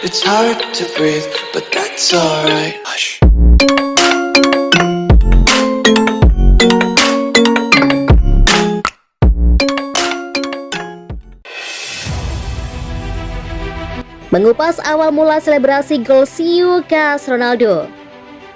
It's hard to breathe, but that's alright. Hush. Mengupas awal mula selebrasi gol siu khas Ronaldo.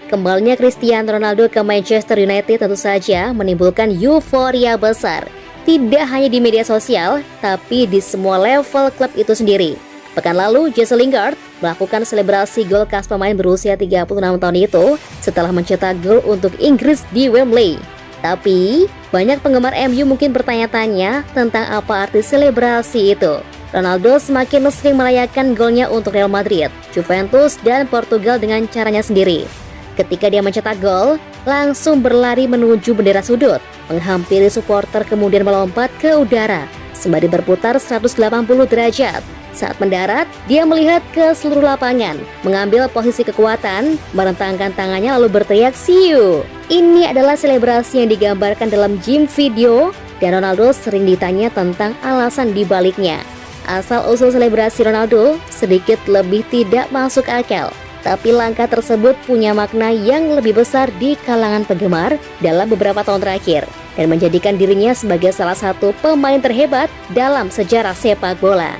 Kembalinya Cristiano Ronaldo ke Manchester United tentu saja menimbulkan euforia besar. Tidak hanya di media sosial, tapi di semua level klub itu sendiri. Pekan lalu, Jesse Lingard melakukan selebrasi gol khas pemain berusia 36 tahun itu setelah mencetak gol untuk Inggris di Wembley. Tapi, banyak penggemar MU mungkin bertanya-tanya tentang apa arti selebrasi itu. Ronaldo semakin sering merayakan golnya untuk Real Madrid, Juventus, dan Portugal dengan caranya sendiri. Ketika dia mencetak gol, langsung berlari menuju bendera sudut, menghampiri supporter kemudian melompat ke udara, sembari berputar 180 derajat. Saat mendarat, dia melihat ke seluruh lapangan, mengambil posisi kekuatan, merentangkan tangannya lalu berteriak "See you". Ini adalah selebrasi yang digambarkan dalam gym video, dan Ronaldo sering ditanya tentang alasan dibaliknya. Asal-usul selebrasi Ronaldo sedikit lebih tidak masuk akal, tapi langkah tersebut punya makna yang lebih besar di kalangan penggemar dalam beberapa tahun terakhir dan menjadikan dirinya sebagai salah satu pemain terhebat dalam sejarah sepak bola.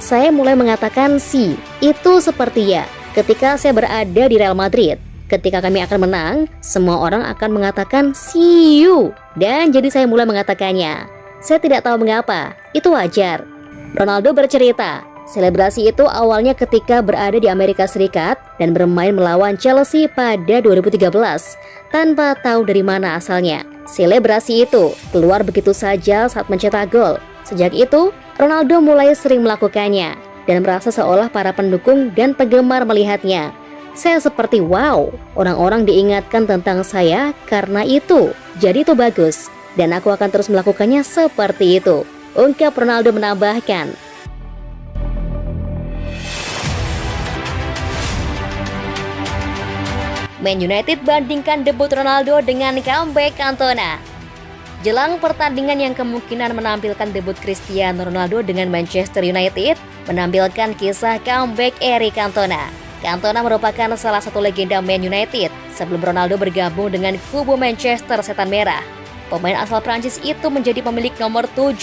Saya mulai mengatakan "si", itu seperti ya ketika saya berada di Real Madrid. Ketika kami akan menang, semua orang akan mengatakan "see you", dan jadi saya mulai mengatakannya. Saya tidak tahu mengapa, itu wajar. Ronaldo bercerita, selebrasi itu awalnya ketika berada di Amerika Serikat dan bermain melawan Chelsea pada 2013 tanpa tahu dari mana asalnya. Selebrasi itu keluar begitu saja saat mencetak gol. Sejak itu, Ronaldo mulai sering melakukannya dan merasa seolah para pendukung dan penggemar melihatnya. Saya seperti wow, orang-orang diingatkan tentang saya karena itu. Jadi itu bagus dan aku akan terus melakukannya seperti itu, ungkap Ronaldo menambahkan. Man United bandingkan debut Ronaldo dengan comeback Cantona. Jelang pertandingan yang kemungkinan menampilkan debut Cristiano Ronaldo dengan Manchester United, menampilkan kisah comeback Eric Cantona. Cantona merupakan salah satu legenda Man United sebelum Ronaldo bergabung dengan kubu Manchester Setan Merah. Pemain asal Prancis itu menjadi pemilik nomor 7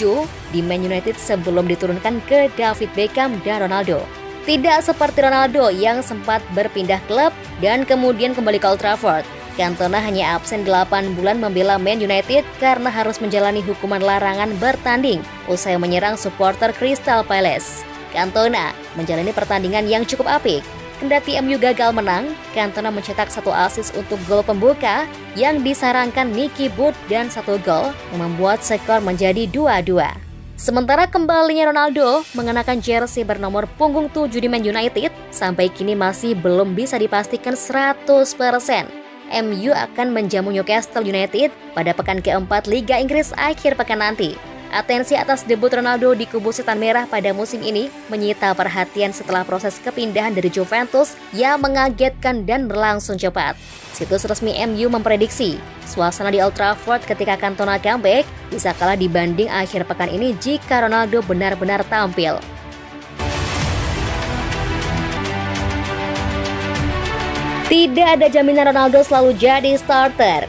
di Man United sebelum diturunkan ke David Beckham dan Ronaldo. Tidak seperti Ronaldo yang sempat berpindah klub dan kemudian kembali ke Old Trafford. Cantona hanya absen 8 bulan membela Man United karena harus menjalani hukuman larangan bertanding usai menyerang supporter Crystal Palace. Cantona menjalani pertandingan yang cukup apik. Kendati MU gagal menang, Cantona mencetak 1 assist untuk gol pembuka yang disarankan Nicky Butt dan 1 gol yang membuat skor menjadi 2-2. Sementara kembalinya Ronaldo mengenakan jersey bernomor punggung 7 di Man United sampai kini masih belum bisa dipastikan 100%. MU akan menjamu Newcastle United pada pekan keempat Liga Inggris akhir pekan nanti. Atensi atas debut Ronaldo di kubu Setan Merah pada musim ini menyita perhatian setelah proses kepindahan dari Juventus yang mengagetkan dan berlangsung cepat. Situs resmi MU memprediksi suasana di Old Trafford ketika Cantona comeback bisa kalah dibanding akhir pekan ini jika Ronaldo benar-benar tampil. Tidak ada jaminan Ronaldo selalu jadi starter.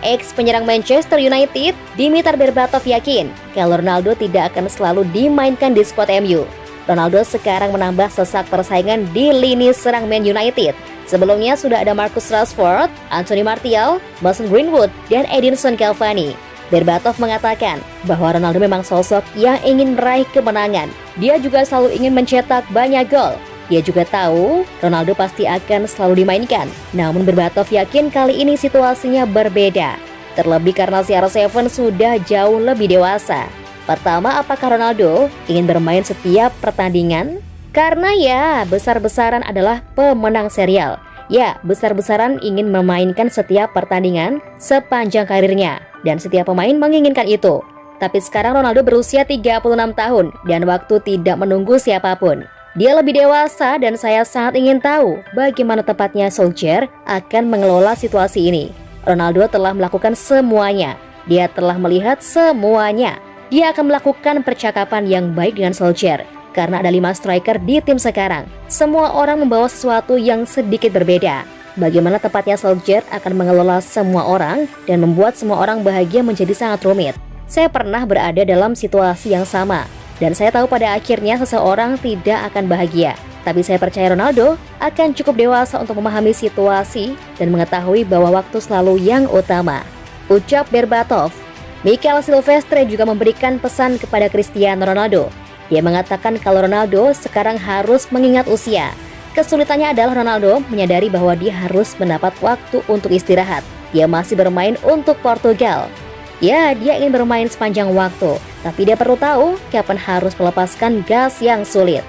Ex-penyerang Manchester United, Dimitar Berbatov yakin kalau Ronaldo tidak akan selalu dimainkan di skuad MU. Ronaldo sekarang menambah sesak persaingan di lini serang Man United. Sebelumnya sudah ada Marcus Rashford, Anthony Martial, Mason Greenwood, dan Edinson Cavani. Berbatov mengatakan bahwa Ronaldo memang sosok yang ingin meraih kemenangan. Dia juga selalu ingin mencetak banyak gol. Dia juga tahu Ronaldo pasti akan selalu dimainkan. Namun Berbatov yakin kali ini situasinya berbeda. Terlebih karena CR7 sudah jauh lebih dewasa. Pertama, apakah Ronaldo ingin bermain setiap pertandingan? Karena ya, besar-besaran adalah pemenang serial. Ya, besar-besaran ingin memainkan setiap pertandingan sepanjang karirnya. Dan setiap pemain menginginkan itu. Tapi sekarang Ronaldo berusia 36 tahun dan waktu tidak menunggu siapapun. Dia lebih dewasa dan saya sangat ingin tahu bagaimana tepatnya Solskjaer akan mengelola situasi ini. Ronaldo telah melakukan semuanya. Dia telah melihat semuanya. Dia akan melakukan percakapan yang baik dengan Solskjaer. karena ada 5 striker di tim sekarang. Semua orang membawa sesuatu yang sedikit berbeda. Bagaimana tepatnya Solskjaer akan mengelola semua orang dan membuat semua orang bahagia menjadi sangat rumit. Saya pernah berada dalam situasi yang sama, dan saya tahu pada akhirnya seseorang tidak akan bahagia. Tapi saya percaya Ronaldo akan cukup dewasa untuk memahami situasi dan mengetahui bahwa waktu selalu yang utama. Ucap Berbatov. Mikael Silvestre juga memberikan pesan kepada Cristiano Ronaldo. Dia mengatakan kalau Ronaldo sekarang harus mengingat usia. Kesulitannya adalah Ronaldo menyadari bahwa dia harus mendapat waktu untuk istirahat. Dia masih bermain untuk Portugal. Ya, dia ingin bermain sepanjang waktu, tapi dia perlu tahu kapan harus melepaskan gas yang sulit.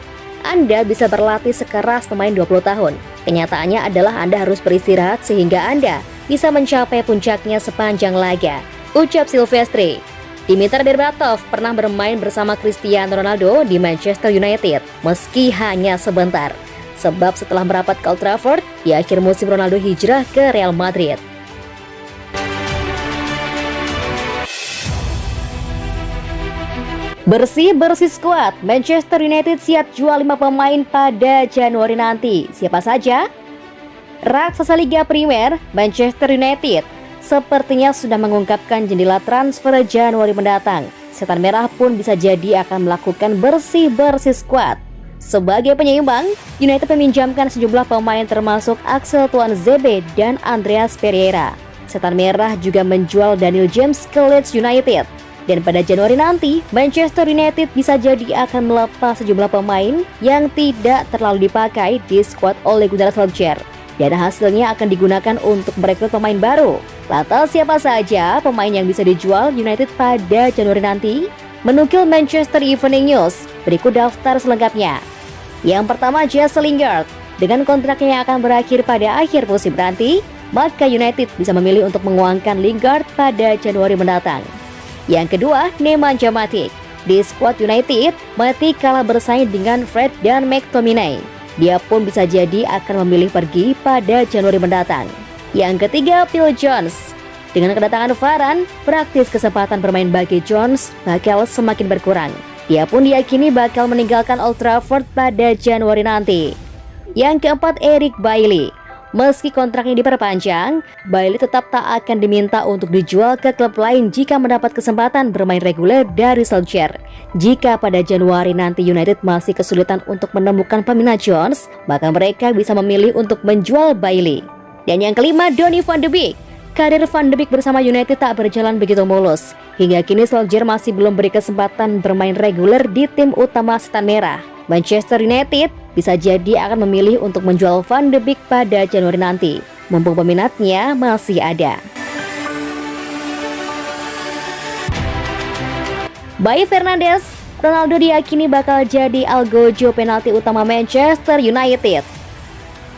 Anda bisa berlatih sekeras pemain 20 tahun. Kenyataannya adalah Anda harus beristirahat sehingga Anda bisa mencapai puncaknya sepanjang laga. Ucap Silvestre. Dimitar Berbatov pernah bermain bersama Cristiano Ronaldo di Manchester United, meski hanya sebentar. Sebab setelah merapat ke Old Trafford, di akhir musim Ronaldo hijrah ke Real Madrid. Bersih-bersih skuad, Manchester United siap jual 5 pemain pada Januari nanti. Siapa saja? Raksasa Liga Primer, Manchester United, sepertinya sudah mengungkapkan jendela transfer Januari mendatang. Setan Merah pun bisa jadi akan melakukan bersih-bersih skuad. Sebagai penyeimbang, United meminjamkan sejumlah pemain termasuk Axel Tuanzebe dan Andreas Pereira. Setan Merah juga menjual Daniel James ke Leeds United. Dan pada Januari nanti, Manchester United bisa jadi akan melepas sejumlah pemain yang tidak terlalu dipakai di skuad oleh Gunnar Solskjaer. Dan hasilnya akan digunakan untuk merekrut pemain baru. Lantas siapa saja pemain yang bisa dijual United pada Januari nanti? Menukil Manchester Evening News, berikut daftar selengkapnya. Yang pertama, Jesse Lingard. Dengan kontraknya yang akan berakhir pada akhir musim nanti, maka United bisa memilih untuk menguangkan Lingard pada Januari mendatang. Yang kedua, Nemanja Matic. Di skuad United, Matic kalah bersaing dengan Fred dan McTominay. Dia pun bisa jadi akan memilih pergi pada Januari mendatang. Yang ketiga, Phil Jones. Dengan kedatangan Varane, praktis kesempatan bermain bagi Jones bakal semakin berkurang. Dia pun diyakini bakal meninggalkan Old Trafford pada Januari nanti. Yang keempat, Eric Bailly. Meski kontraknya diperpanjang, Bailly tetap tak akan diminta untuk dijual ke klub lain jika mendapat kesempatan bermain reguler dari Solskjaer. Jika pada Januari nanti United masih kesulitan untuk menemukan peminat Jones, maka mereka bisa memilih untuk menjual Bailly. Dan yang kelima, Donny van de Beek. Karir Van de Beek bersama United tak berjalan begitu mulus. Hingga kini Solskjaer masih belum beri kesempatan bermain reguler di tim utama Setan Merah. Manchester United bisa jadi akan memilih untuk menjual Van de Beek pada Januari nanti, mumpung peminatnya masih ada. Bayi Fernandes, Ronaldo diyakini bakal jadi algojo penalti utama Manchester United.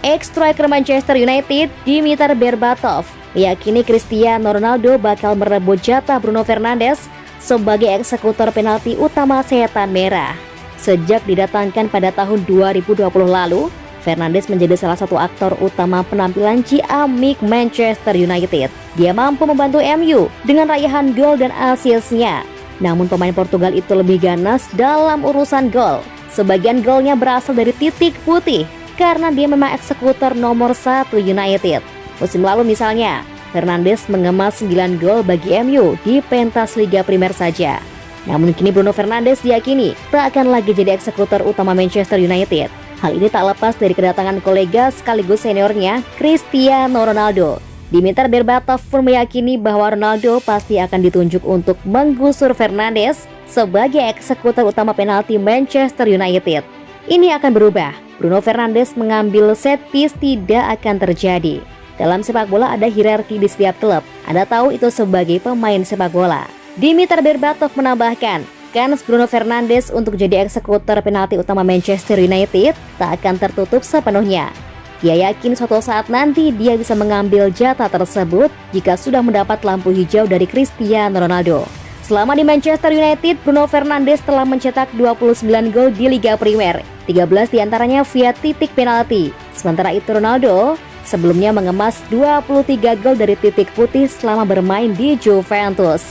Ex-striker Manchester United, Dimitar Berbatov, meyakini Cristiano Ronaldo bakal merebut jatah Bruno Fernandes sebagai eksekutor penalti utama Setan Merah. Sejak didatangkan pada tahun 2020 lalu, Fernandes menjadi salah satu aktor utama penampilan ciamik Manchester United. Dia mampu membantu MU dengan raihan gol dan asisnya. Namun pemain Portugal itu lebih ganas dalam urusan gol. Sebagian golnya berasal dari titik putih karena dia memang eksekutor nomor 1 United. Musim lalu misalnya, Fernandes mengemas 9 gol bagi MU di pentas Liga Primer saja. Namun kini Bruno Fernandes diyakini tak akan lagi jadi eksekutor utama Manchester United. Hal ini tak lepas dari kedatangan kolega sekaligus seniornya, Cristiano Ronaldo. Dimitar Berbatov pun meyakini bahwa Ronaldo pasti akan ditunjuk untuk menggusur Fernandes sebagai eksekutor utama penalti Manchester United. Ini akan berubah. Bruno Fernandes mengambil set piece tidak akan terjadi. Dalam sepak bola ada hierarki di setiap klub. Anda tahu itu sebagai pemain sepak bola. Dimitar Berbatov menambahkan, kans Bruno Fernandes untuk jadi eksekutor penalti utama Manchester United tak akan tertutup sepenuhnya. Dia yakin suatu saat nanti dia bisa mengambil jatah tersebut jika sudah mendapat lampu hijau dari Cristiano Ronaldo. Selama di Manchester United, Bruno Fernandes telah mencetak 29 gol di Liga Primer, 13 diantaranya via titik penalti. Sementara itu Ronaldo sebelumnya mengemas 23 gol dari titik putih selama bermain di Juventus.